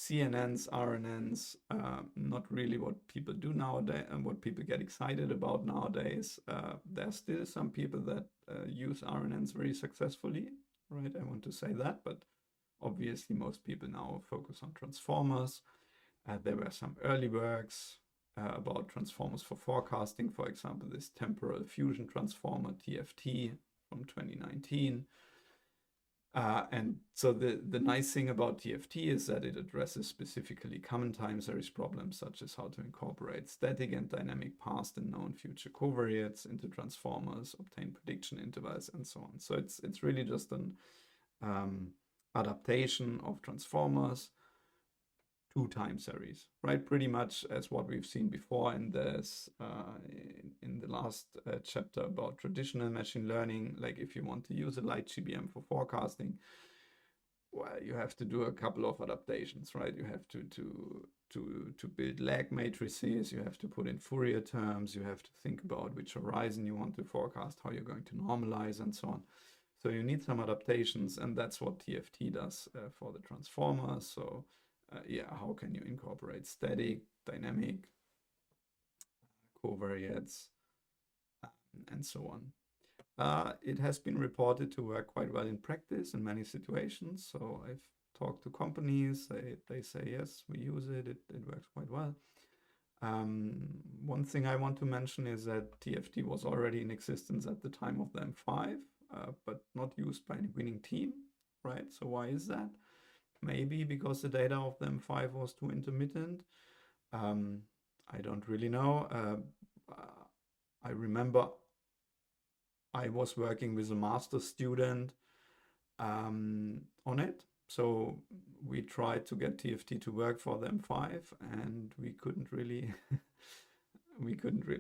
CNNs, RNNs, not really what people do nowadays and what people get excited about nowadays. There's still some people that use RNNs very successfully, right? I want to say that, but obviously most people now focus on transformers. There were some early works about transformers for forecasting, for example, this temporal fusion transformer, TFT, from 2019. And so the nice thing about TFT is that it addresses specifically common time series problems, such as how to incorporate static and dynamic past and known future covariates into transformers, obtain prediction intervals, and so on. So it's really just an adaptation of transformers to time series, right? Pretty much as what we've seen before in this in the last chapter about traditional machine learning. Like if you want to use a light GBM for forecasting, well, you have to do a couple of adaptations, right? You have to build lag matrices, you have to put in Fourier terms, you have to think about which horizon you want to forecast, how you're going to normalize, and so on. So you need some adaptations, and that's what TFT does for the transformer. So yeah, how can you incorporate static, dynamic, covariates, and so on. It has been reported to work quite well in practice in many situations. So I've talked to companies, they say, yes, we use it, it works quite well. One thing I want to mention is that TFT was already in existence at the time of the M5, but not used by any winning team, right? So why is that? Maybe because the data of the M5 was too intermittent. I don't really know. I remember I was working with a master's student on it. So we tried to get TFT to work for the M5, and we couldn't really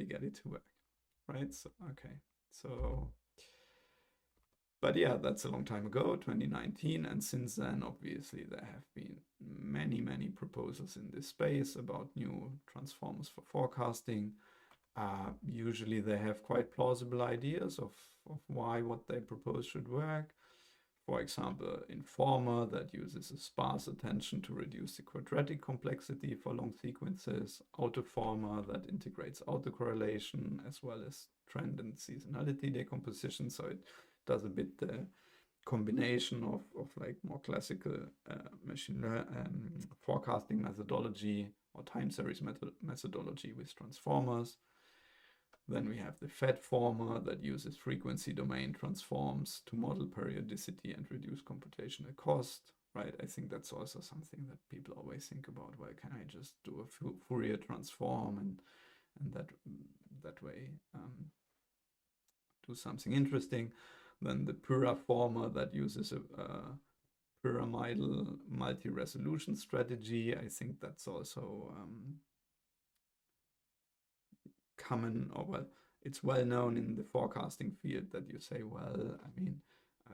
get it to work, right? So okay, so but yeah, that's a long time ago, 2019, and since then, obviously, there have been many proposals in this space about new transformers for forecasting. Usually they have quite plausible ideas of why what they propose should work. For example, Informer that uses a sparse attention to reduce the quadratic complexity for long sequences. Autoformer that integrates autocorrelation as well as trend and seasonality decomposition. So it does a bit the combination of like more classical machine forecasting methodology or time series methodology with transformers. Then we have the FFDS that uses frequency domain transforms to model periodicity and reduce computational cost, right? I think that's also something that people always think about. Well, can I just do a Fourier transform and that way do something interesting? Then the Puraformer that uses a pyramidal multi-resolution strategy. I think that's also common, or well, it's well known in the forecasting field that you say, well, I mean,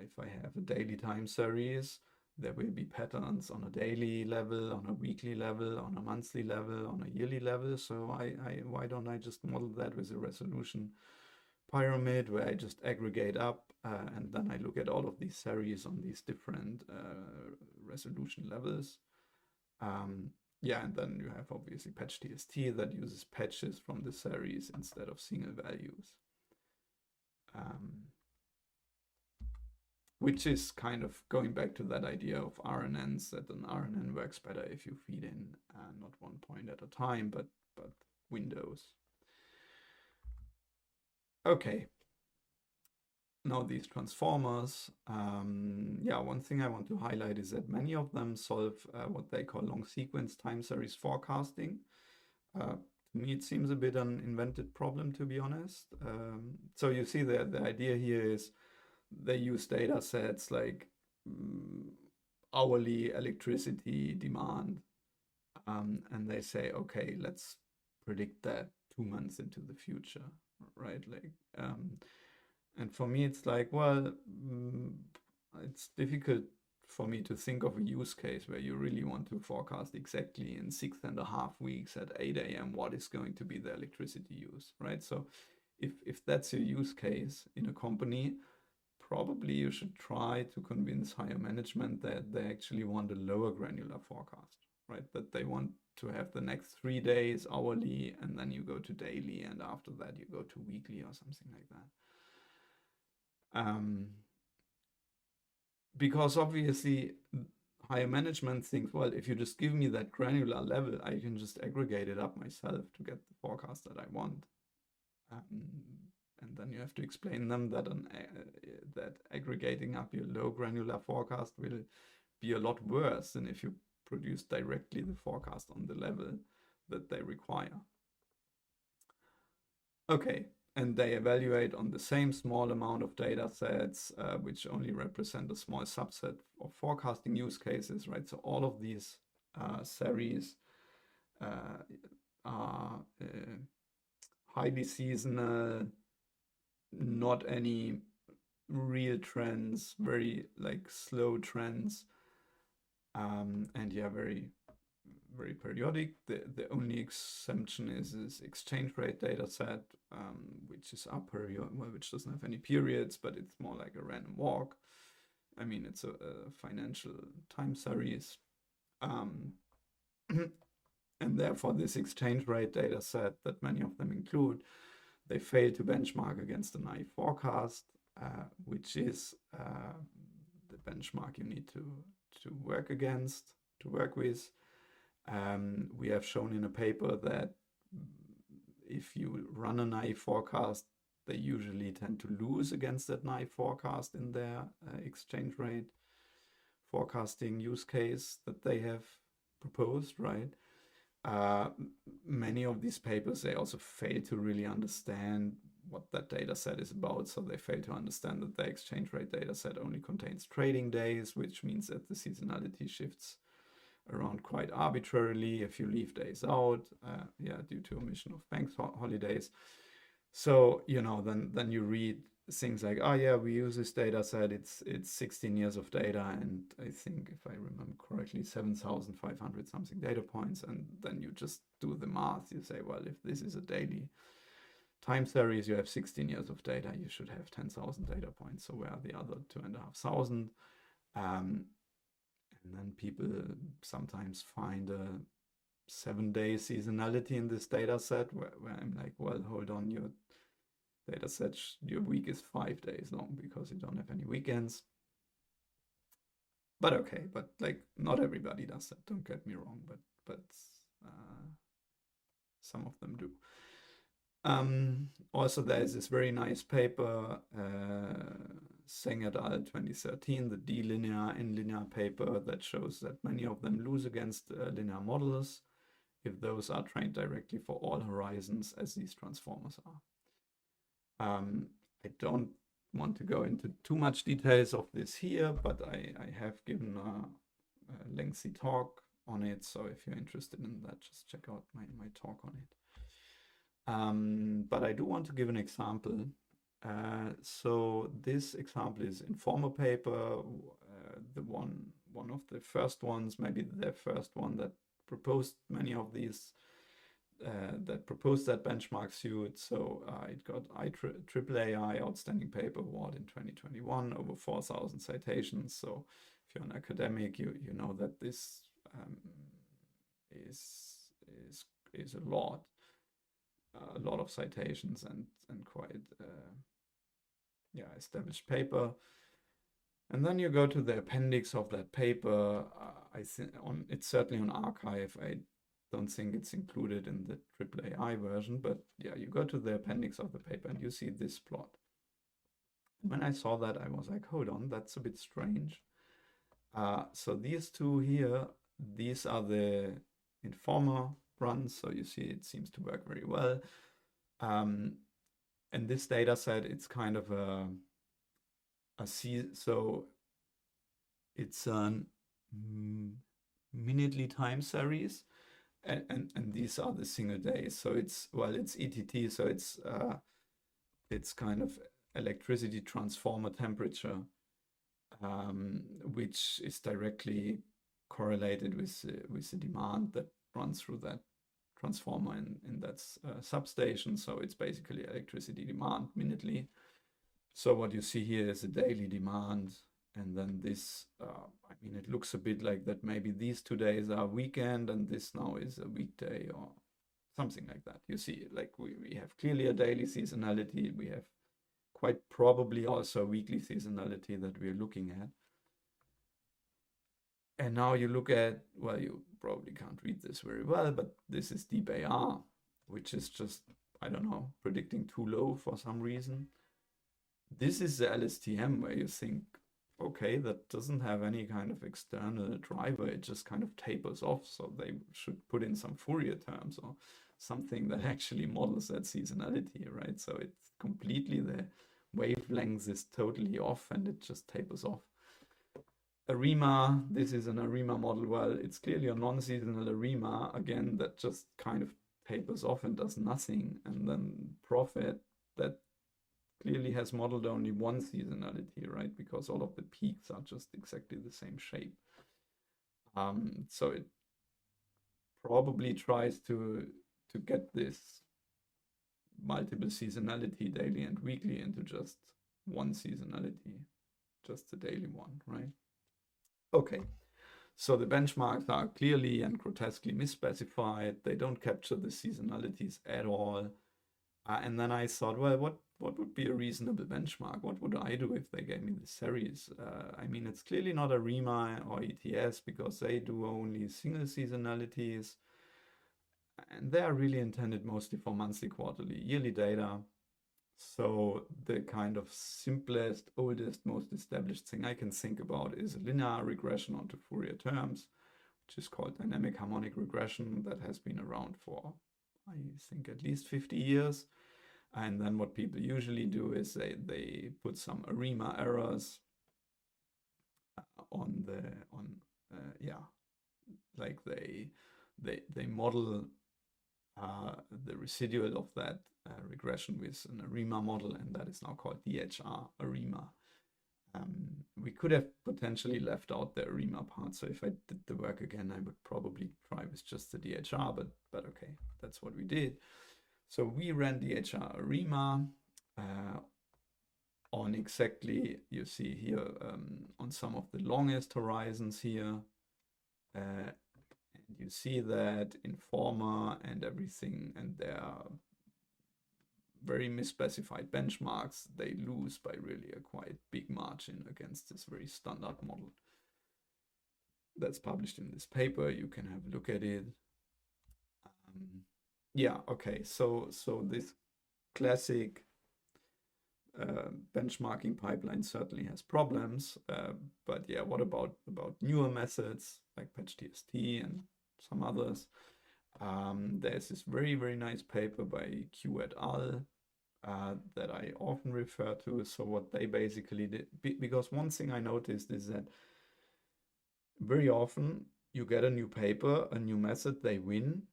if I have a daily time series, there will be patterns on a daily level, on a weekly level, on a monthly level, on a yearly level. So why don't I just model that with a resolution pyramid where I just aggregate up and then I look at all of these series on these different resolution levels. Yeah, and then you have obviously patch TST that uses patches from the series instead of single values. Which is kind of going back to that idea of RNNs, that an RNN works better if you feed in not one point at a time, but windows. Okay. Now these transformers, yeah, one thing I want to highlight is that many of them solve what they call long sequence time series forecasting. To me, it seems a bit an invented problem, to be honest. So you see the idea here is they use data sets like hourly electricity demand, and they say, okay, let's predict that 2 months into the future, right? Like, and for me, it's like, well, it's difficult for me to think of a use case where you really want to forecast exactly in 6.5 weeks at 8 a.m. what is going to be the electricity use, right? So if that's your use case in a company, probably you should try to convince higher management that they actually want a lower granular forecast, right? That they want to have the next 3 days hourly, and then you go to daily, and after that you go to weekly or something like that. Because obviously higher management thinks, well, if you just give me that granular level, I can just aggregate it up myself to get the forecast that I want. And then you have to explain them that that aggregating up your low granular forecast will be a lot worse than if you produce directly the forecast on the level that they require. Okay, and they evaluate on the same small amount of data sets, which only represent a small subset of forecasting use cases, right? So all of these series are highly seasonal, not any real trends, very like slow trends, and yeah, very periodic. The only exemption is this exchange rate data set, which is which doesn't have any periods, but it's more like a random walk. I mean, it's a financial time series. And therefore, this exchange rate data set that many of them include, they fail to benchmark against the naive forecast, which is the benchmark you need to work against, to work with. We have shown in a paper that if you run a naive forecast, they usually tend to lose against that naive forecast in their exchange rate forecasting use case that they have proposed, right? Many of these papers, they also fail to really understand what that data set is about. So they fail to understand that the exchange rate data set only contains trading days, which means that the seasonality shifts around quite arbitrarily if you leave days out, due to omission of bank holidays. So, then you read things like, oh yeah, we use this data set, it's 16 years of data, and I think, if I remember correctly, 7,500 something data points, and then you just do the math. You say, well, if this is a daily time series, you have 16 years of data, you should have 10,000 data points. So where are the other 2,500? And then people sometimes find a 7-day seasonality in this data set where I'm like, well, hold on, your data set, your week is 5 days long because you don't have any weekends. But okay, but like not everybody does that, don't get me wrong, but some of them do. Also, there is this very nice paper, Seng et al. 2013, the D-linear and linear paper, that shows that many of them lose against linear models if those are trained directly for all horizons, as these transformers are. I don't want to go into too much details of this here, but I have given a lengthy talk on it. So if you're interested in that, just check out my talk on it. But I do want to give an example. So this example is Informer paper, the one of the first ones, maybe the first one that proposed many of these, that proposed that benchmark suit. So it got IAAI Outstanding Paper Award in 2021, over 4,000 citations. So if you're an academic, you know that this is a lot of citations and quite established paper. And then you go to the appendix of that paper. I think it's certainly on arXiv. I don't think it's included in the AAAI version, but yeah, you go to the appendix of the paper and you see this plot. When I saw that, I was like, hold on, that's a bit strange. So these two here, these are the Informer runs. So you see it seems to work very well. And this data set, it's kind of so it's a minutely time series, and these are the single days. So it's ETT, so it's kind of electricity transformer temperature, which is directly correlated with the demand that runs through that transformer in that substation. So it's basically electricity demand minutely. So what you see here is a daily demand, And then this, I mean, it looks a bit like that maybe these 2 days are weekend and this now is a weekday or something like that. You see, like we have clearly a daily seasonality. We have quite probably also a weekly seasonality that we're looking at. And now you look at, well, you probably can't read this very well, but this is deep AR, which is just, I don't know, predicting too low for some reason. This is the LSTM where you think, okay, that doesn't have any kind of external driver. It just kind of tapers off. So they should put in some Fourier terms or something that actually models that seasonality, right? So it's completely, the wavelength is totally off and it just tapers off. ARIMA, this is an ARIMA model. Well, it's clearly a non-seasonal ARIMA, again, that just kind of tapers off and does nothing. And then Prophet, that clearly has modeled only one seasonality, right? Because all of the peaks are just exactly the same shape. So it probably tries to get this multiple seasonality, daily and weekly, into just one seasonality, just the daily one, right? Okay, so the benchmarks are clearly and grotesquely misspecified. They don't capture the seasonalities at all. And then I thought, well, what would be a reasonable benchmark? What would I do if they gave me the series? I mean, it's clearly not ARIMA or ETS because they do only single seasonalities. And they are really intended mostly for monthly, quarterly, yearly data. So the kind of simplest, oldest, most established thing I can think about is a linear regression onto Fourier terms, which is called dynamic harmonic regression, that has been around for, I think, at least 50 years. And then what people usually do is they put some ARIMA errors like they model the residual of that regression with an ARIMA model, and that is now called DHR ARIMA. We could have potentially left out the ARIMA part, so if I did the work again, I would probably try with just the DHR, but okay, that's what we did. So we ran DHR ARIMA on exactly, you see here, on some of the longest horizons here. And you see that Informer and everything, and their very misspecified benchmarks, they lose by really a quite big margin against this very standard model. That's published in this paper. You can have a look at it. Yeah, okay, so this classic benchmarking pipeline certainly has problems, but yeah, what about newer methods like PatchTST and some others? There's this very, very nice paper by Q et al. That I often refer to. So what they basically did, because one thing I noticed is that very often you get a new paper, a new method, they win,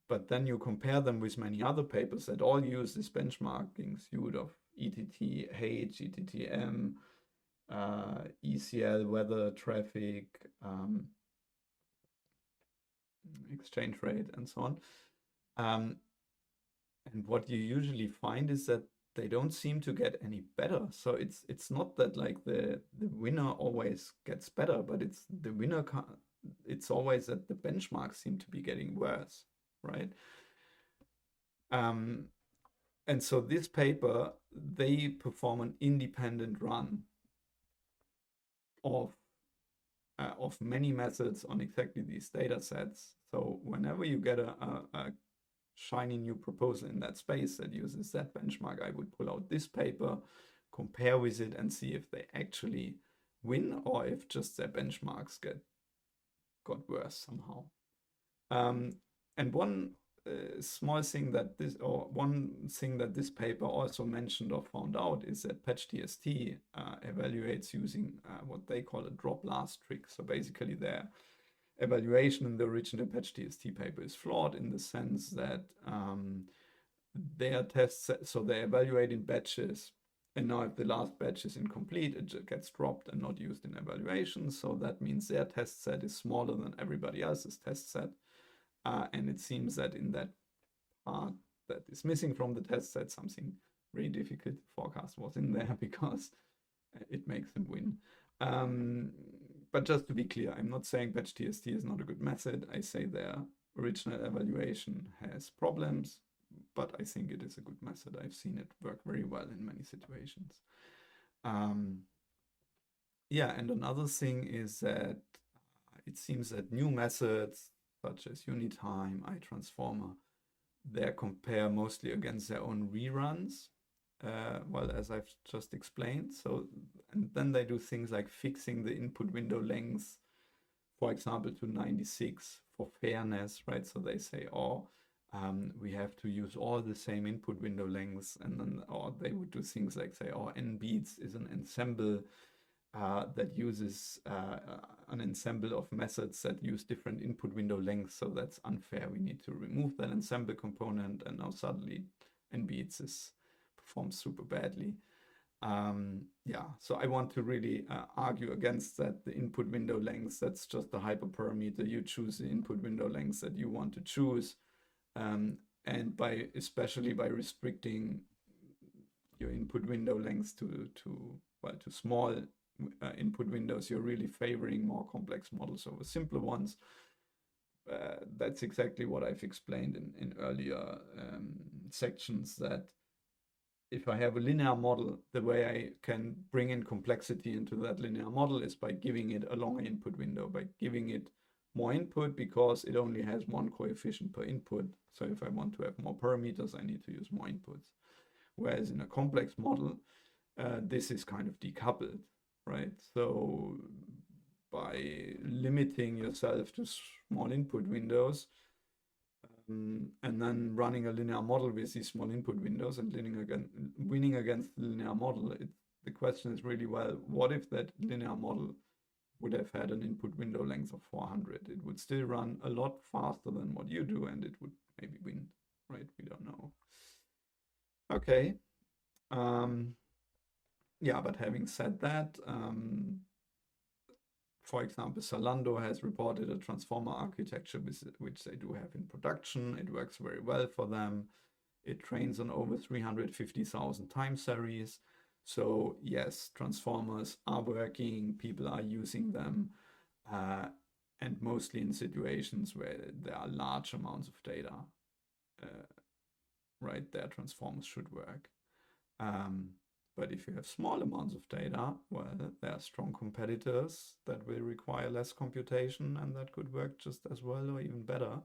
but then you compare them with many other papers that all use this benchmarking suite of ETT-H, ETT-M, ECL, weather, traffic, exchange rate, and so on. And what you usually find is that they don't seem to get any better. So it's not that like the winner always gets better, but it's the winner. It's always that the benchmarks seem to be getting worse, right? And so this paper, they perform an independent run of many methods on exactly these data sets. So whenever you get a shiny new proposal in that space that uses that benchmark, I would pull out this paper, compare with it, and see if they actually win or if just their benchmarks got worse somehow. And one small thing that this paper also mentioned or found out is that PatchTST evaluates using what they call a drop last trick. So basically their evaluation in the original PatchTST paper is flawed in the sense that their test set, so they evaluate in batches, and now if the last batch is incomplete, it gets dropped and not used in evaluation. So that means their test set is smaller than everybody else's test set. And it seems that in that part that is missing from the test set, something really difficult to forecast was in there, because it makes them win. But just to be clear, I'm not saying batch TST is not a good method. I say their original evaluation has problems, but I think it is a good method. I've seen it work very well in many situations. Yeah, and another thing is that it seems that new methods such as Unitime, iTransformer, they compare mostly against their own reruns. Well, as I've just explained. So, and then they do things like fixing the input window length, for example, to 96 for fairness, right? So they say, oh, we have to use all the same input window lengths, and then, or they would do things like say, oh, n beats is an ensemble that uses an ensemble of methods that use different input window lengths, so that's unfair. We need to remove that ensemble component, and now suddenly NBeats performs super badly. Yeah, so I want to really argue against that. The input window length, that's just a hyperparameter. You choose the input window length that you want to choose, and especially by restricting your input window length to small input windows, you're really favoring more complex models over simpler ones. That's exactly what I've explained in earlier sections, that if I have a linear model, the way I can bring in complexity into that linear model is by giving it a longer input window, by giving it more input, because it only has one coefficient per input. So if I want to have more parameters, I need to use more inputs. Whereas in a complex model, this is kind of decoupled, right? So by limiting yourself to small input windows, and then running a linear model with these small input windows and winning against the linear model, the question is really, well, what if that linear model would have had an input window length of 400? It would still run a lot faster than what you do, and it would maybe win, right? We don't know. Okay. Yeah, but having said that, for example, Zalando has reported a transformer architecture which they do have in production. It works very well for them. It trains on over 350,000 time series. So yes, transformers are working, people are using them, and mostly in situations where there are large amounts of data, right? Their transformers should work. But if you have small amounts of data, well, there are strong competitors that will require less computation and that could work just as well or even better.